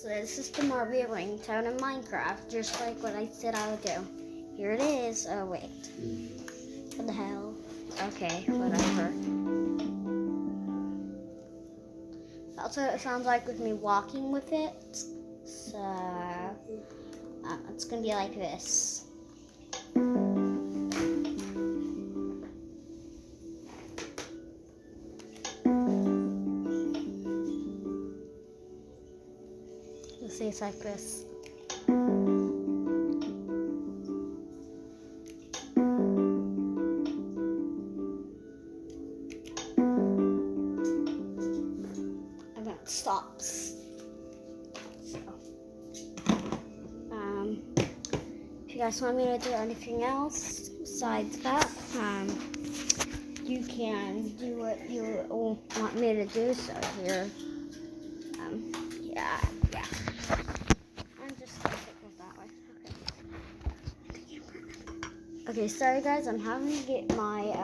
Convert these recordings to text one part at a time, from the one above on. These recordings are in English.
So this is the Marvia ringtone in Minecraft, just like what I said I would do. Here it is. Oh wait. What the hell? Okay, whatever. That's what it sounds like with me walking with it. So it's gonna be like this. Let's see, it's like this. And then it stops. So, if you guys want me to do anything else besides that, you can do what you want me to do. So here, yeah. I'm just gonna put it that way. Okay, sorry guys, I'm having to get my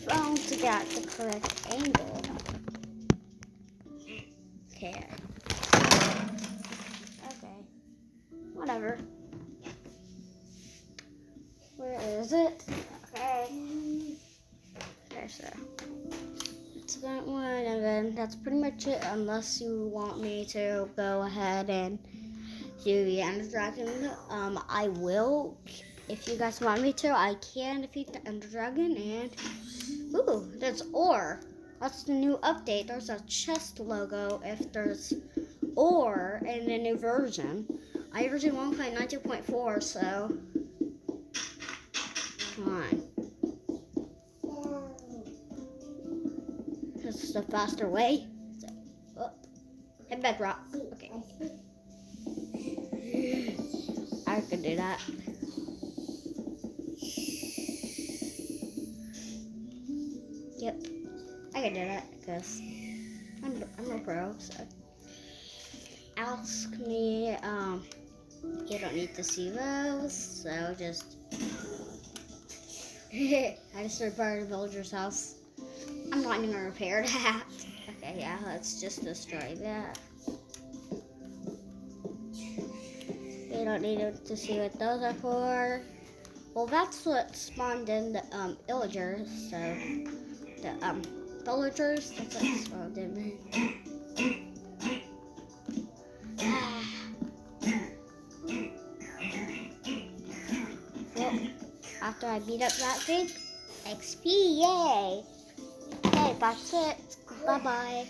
phone to get the correct angle. Okay. Whatever. Where is it? Okay, so it's about one, and then that's pretty much it. Unless you want me to go ahead and do the Ender Dragon, I will. If you guys want me to, I can defeat the Ender Dragon. And ooh, there's ore. That's the new update. There's a chest logo if there's ore in the new version. I version 1.92.4, so come on. This is the faster way. So, hit bedrock. Okay. I can do that. Yep. I can do that because I'm a pro, so ask me, you don't need to see those, so just I just repaired a villager's house. I'm not even gonna repair that. Okay, yeah, let's just destroy that. You don't need to see what those are for. Well, that's what spawned in the villagers, so the villagers, that's what spawned in. Well, after I beat up that thing, XP, yay! Okay, that's it. Bye-bye.